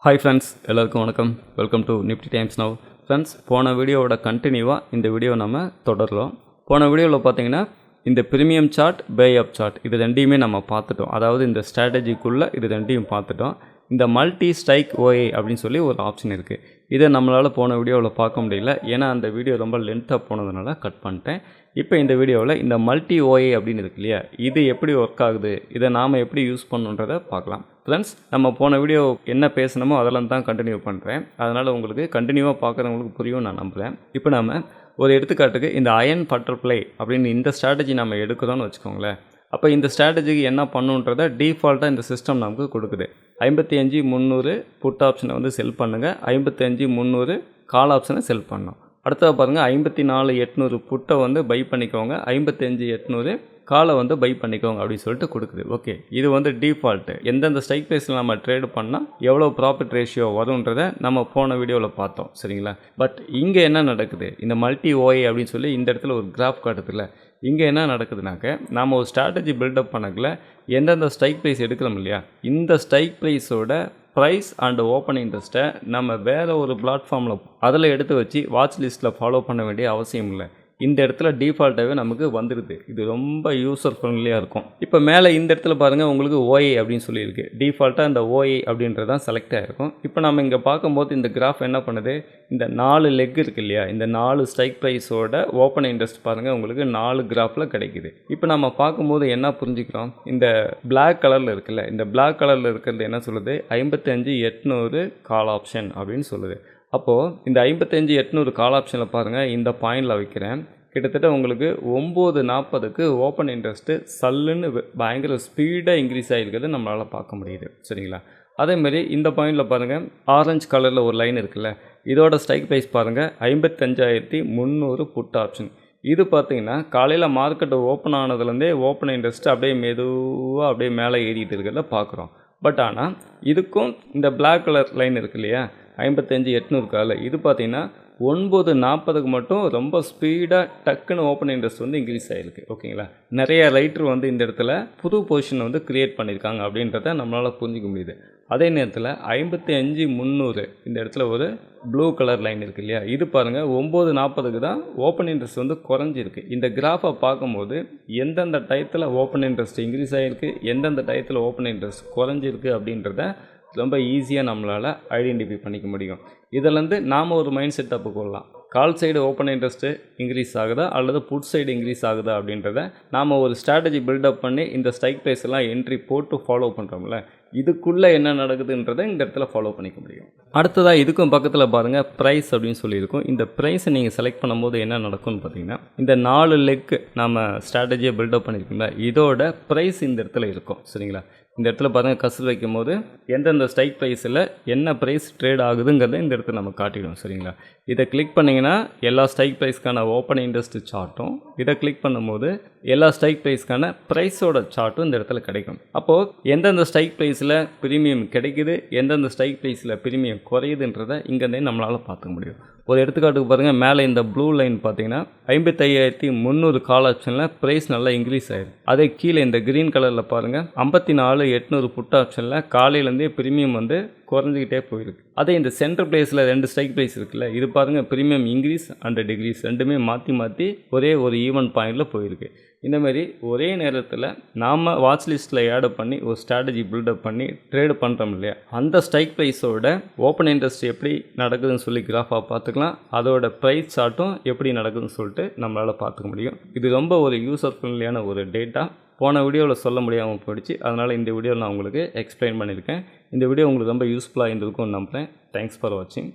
Hi friends, எல்லாருக்கும் வணக்கம். Welcome to Nifty times now. Friends, போன வீடியோவோட கண்டினியூவாக இந்த வீடியோ நம்ம தொடரலாம். போன வீடியோவில் பார்த்தீங்கன்னா இந்த ப்ரீமியம் சார்ட், பே அப் சார்ட் இது ரெண்டையுமே நம்ம பார்த்துட்டோம். அதாவது இந்த ஸ்ட்ராட்டஜிக்குள்ளே இது ரெண்டையும் பார்த்துட்டோம். இந்த மல்டி ஸ்ட்ரைக் ஓஏ அப்படின்னு சொல்லி ஒரு ஆப்ஷன் இருக்குது. இதை நம்மளால் போன வீடியோவில் பார்க்க முடியல, ஏன்னா அந்த வீடியோ ரொம்ப லென்த்தாக போனதுனால கட் பண்ணிட்டேன். இப்போ இந்த வீடியோவில் இந்த மல்டி ஓஏ அப்படின்னு இருக்கு இல்லையா, இது எப்படி ஒர்க் ஆகுது, இதை நாம் எப்படி யூஸ் பண்ணுன்றதை பார்க்கலாம். ஃப்ரெண்ட்ஸ், நம்ம போன வீடியோ என்ன பேசணுமோ அதெல்லாம் தான் கண்டினியூ பண்ணுறேன். அதனால் உங்களுக்கு கண்டினியூவாக பார்க்குறவங்களுக்கு புரியும் நான் நம்புகிறேன். இப்போ நம்ம ஒரு எடுத்துக்காட்டுக்கு இந்த அயன் பட்டர்ஃப்ளை அப்படின்னு இந்த ஸ்ட்ராட்டஜி நம்ம எடுக்கிறோன்னு வச்சுக்கோங்களேன். அப்போ இந்த ஸ்ட்ராட்டஜிக்கு என்ன பண்ணுன்றதை டிஃபால்ட்டாக இந்த சிஸ்டம் நமக்கு கொடுக்குது. 55-300 புட் ஆப்ஷனை வந்து செல் பண்ணுங்கள், 55-300 கால் ஆப்ஷனை செல் பண்ணணும். அடுத்தது பாருங்கள், 54-800 புட்டை வந்து பை பண்ணிக்கோங்க, 55-800 காலை வந்து பை பண்ணிக்கோங்க அப்படின்னு சொல்லிட்டு கொடுக்குது. ஓகே, இது வந்து டிஃபால்ட்டு. எந்தெந்த ஸ்ட்ரைக் ப்ரைஸில் நம்ம ட்ரேடு பண்ணால் எவ்வளோ ப்ராஃபிட் ரேஷியோ வரும்ன்றதை நம்ம போன வீடியோவில் பார்த்தோம், சரிங்களா? பட் இங்கே என்ன நடக்குது, இந்த மல்டி ஓஏ அப்படின்னு சொல்லி இந்த இடத்துல ஒரு கிராஃப் காட்டுதில்ல, இங்கே என்ன நடக்குதுனாக்க, நாம் ஒரு ஸ்ட்ராட்டஜி பில்டப் பண்ணக்கல எந்தெந்த ஸ்ட்ரைக் ப்ரைஸ் எடுக்கிறோம் இல்லையா, இந்த ஸ்ட்ரைக் ப்ரைஸோட ப்ரைஸ் அண்ட் ஓப்பன் இன்ட்ரெஸ்ட்டை நம்ம வேறு ஒரு பிளாட்ஃபார்மில் அதில் எடுத்து வச்சு வாட்ச் லிஸ்ட்டில் ஃபாலோ பண்ண வேண்டிய அவசியம் இல்லை. இந்த இடத்துல டிஃபால்ட்டாகவே நமக்கு வந்துடுது. இது ரொம்ப யூசர் ஃப்ரெண்ட்லியாக இருக்கும். இப்போ மேலே இந்த இடத்துல பாருங்கள், உங்களுக்கு ஓஏ அப்படின்னு சொல்லியிருக்கு. டிஃபால்ட்டாக இந்த ஓஏ அப்படின்றதான் செலக்ட் ஆகிருக்கும். இப்போ நம்ம இங்கே பார்க்கும்போது இந்த கிராஃப் என்ன பண்ணுது, இந்த 4 லெக் இருக்குது இல்லையா, இந்த 4 ஸ்ட்ரைக் ப்ரைஸோட ஓப்பன் இன்ட்ரெஸ்ட் பாருங்கள், உங்களுக்கு 4 கிராஃபில் கிடைக்குது. இப்போ நம்ம பார்க்கும்போது என்ன புரிஞ்சுக்கிறோம், இந்த பிளாக் கலரில் இருக்குல்ல, இந்த பிளாக் கலரில் இருக்கிறது என்ன சொல்லுது, 55-800 கால் ஆப்ஷன் அப்படின்னு சொல்லுது. அப்போது இந்த 55-800 கால் ஆப்ஷனில் பாருங்கள், இந்த பாயிண்டில் வைக்கிறேன், கிட்டத்தட்ட உங்களுக்கு 9:40க்கு ஓப்பன் இன்ட்ரெஸ்ட்டு சல்லுன்னு பயங்கர ஸ்பீடாக இன்க்ரீஸ் ஆகிருக்கிறது நம்மளால் பார்க்க முடியுது, சரிங்களா? அதேமாரி இந்த பாயிண்டில் பாருங்கள், ஆரஞ்சு கலரில் ஒரு லைன் இருக்குல்ல, இதோட ஸ்ட்ரைக் ப்ரைஸ் பாருங்கள் 55-300 புட் ஆப்ஷன். இது பார்த்திங்கன்னா காலையில் மார்க்கெட்டு ஓப்பன் ஆனதுலேருந்தே ஓப்பன் இன்ட்ரெஸ்ட்டு அப்படியே மெதுவாக அப்படியே மேலே ஏறிட்டு இருக்கிறத பார்க்குறோம். பட் ஆனால் இதுக்கும் இந்த பிளாக் கலர் லைன் இருக்கு இல்லையா, 55-800 கால, இது பார்த்திங்கன்னா 9:40க்கு மட்டும் ரொம்ப ஸ்பீடாக டக்குன்னு ஓப்பன் இன்ட்ரெஸ்ட் வந்து இன்க்ரீஸ் ஆகிருக்கு. ஓகேங்களா? நிறைய ரைட்டர் வந்து இந்த இடத்துல புது பொசிஷன் வந்து க்ரியேட் பண்ணியிருக்காங்க அப்படின்றத நம்மளால் புரிஞ்சிக்க முடியுது. அதே நேரத்தில் 55-300 இந்த இடத்துல ஒரு ப்ளூ கலர் லைன் இருக்குது இல்லையா, இது பாருங்கள் 9:40க்கு தான் ஓப்பன் இன்ட்ரெஸ்ட் வந்து குறைஞ்சிருக்கு. இந்த கிராஃபை பார்க்கும்போது எந்தெந்த டயத்தில் ஓப்பன் இன்ட்ரெஸ்ட் இன்க்ரீஸ் ஆகிருக்கு, எந்தெந்த டயத்தில் ஓப்பன் இன்ட்ரெஸ்ட் குறைஞ்சிருக்கு அப்படின்றத ரொம்ப ஈஸியாக நம்மளால் ஐடென்டிஃபை பண்ணிக்க முடியும். இதிலேருந்து நாம் ஒரு மைண்ட் செட்டப்பு கொள்ளலாம். Call side open interest increase ஆகுதா அல்லது புட் சைடு இன்க்ரீஸ் ஆகுதா அப்படின்றத நாம் ஒரு ஸ்ட்ராட்டஜி பில்டப் பண்ணி இந்த ஸ்ட்ரைக் ப்ரைஸ் எல்லாம் என்ட்ரி போட்டு ஃபாலோ பண்ணுறோம்ல, இதுக்குள்ளே என்ன நடக்குதுன்றதை இந்த இடத்துல ஃபாலோ பண்ணிக்க முடியும். அடுத்ததாக இதுக்கும் பக்கத்தில் பாருங்கள், ப்ரைஸ் அப்படின்னு சொல்லியிருக்கும். இந்த ப்ரைஸை நீங்கள் செலக்ட் பண்ணும்போது என்ன நடக்கும்னு பார்த்தீங்கன்னா, இந்த 4 லெக்கு நம்ம ஸ்ட்ராட்டஜியை பில்டப் பண்ணியிருக்கோம்ல, இதோட ப்ரைஸ் இந்த இடத்துல இருக்கும், சரிங்களா? இந்த இடத்துல பாருங்கள், கசர் வைக்கும் போது எந்தெந்த ஸ்ட்ரைக் ப்ரைஸில் என்ன ப்ரைஸ் ட்ரேட் ஆகுதுங்கிறத இந்த இடத்துல நம்ம காட்டிடும், சரிங்களா? இதை கிளிக் பண்ணிங்கன்னா எல்லா ஸ்ட்ரைக் ப்ரைஸ்க்கான ஓப்பன் இன்ட்ரெஸ்ட் சார்ட்டும், இதை கிளிக் பண்ணும்போது எல்லா ஸ்ட்ரைக் ப்ரைஸ்க்கான ப்ரைஸோட சார்ட்டும் இந்த இடத்துல கிடைக்கும். அப்போது எந்தெந்த ஸ்ட்ரைக் ப்ரைஸில் ப்ரீமியம் கிடைக்குது, எந்தெந்த ஸ்ட்ரைக் ப்ரைஸில் ப்ரீமியம் குறையுதுன்றதை இங்கேருந்தே நம்மளால் பார்க்க முடியும். ஒரு எடுத்துக்காட்டுக்கு பாருங்கள், மேலே இந்த ப்ளூ லைன் பார்த்தீங்கன்னா 55-300 கால் ஆப்ஷனில் ப்ரைஸ் நல்லா இன்க்ரீஸ் ஆகிடும். அதே கீழே இந்த க்ரீன் கலரில் பாருங்கள், 54-800 புட் ஆப்ஷனில் காலையிலேருந்தே ப்ரீமியம் வந்து குறைஞ்சிக்கிட்டே போயிருக்கு. அதே இந்த சென்டர் ப்ரைஸில் 2 ஸ்ட்ரைக் ப்ரைஸ் இருக்குல்ல, இது பாருங்கள் ப்ரீமியம் இன்க்ரீஸ் அண்ட் டிக்ரீஸ் ரெண்டுமே மாற்றி ஒரே ஒரு ஈவன் பாயிண்டில் போயிருக்கு. இந்தமாரி ஒரே நேரத்தில் நாம் வாட்ச் லிஸ்ட்டில் ஆட் பண்ணி ஒரு ஸ்ட்ராட்டஜி பில்டப் பண்ணி ட்ரேடு பண்ணுறோம் இல்லையா, அந்த ஸ்ட்ரைக் ப்ரைஸோட ஓப்பன் இன்ட்ரெஸ்ட் எப்படி நடக்குதுன்னு சொல்லி கிராஃபாக பார்த்துக்கலாம், அதோட ப்ரைஸ் சார்ட்டும் எப்படி நடக்குதுன்னு சொல்லிட்டு நம்மளால் பார்த்துக்க முடியும். இது ரொம்ப ஒரு யூசர் ஃப்ரெண்ட்லியான ஒரு டேட்டா. போன வீடியோவில் சொல்ல முடியாமல் போயிடுச்சு, அதனால் இந்த வீடியோவில் நான் உங்களுக்கு எக்ஸ்பிளைன் பண்ணியிருக்கேன். இந்த வீடியோ உங்களுக்கு ரொம்ப யூஸ்ஃபுல்லாக இருந்திருக்கும்னு நம்புகிறேன். தேங்க்ஸ் ஃபார் வாட்சிங்.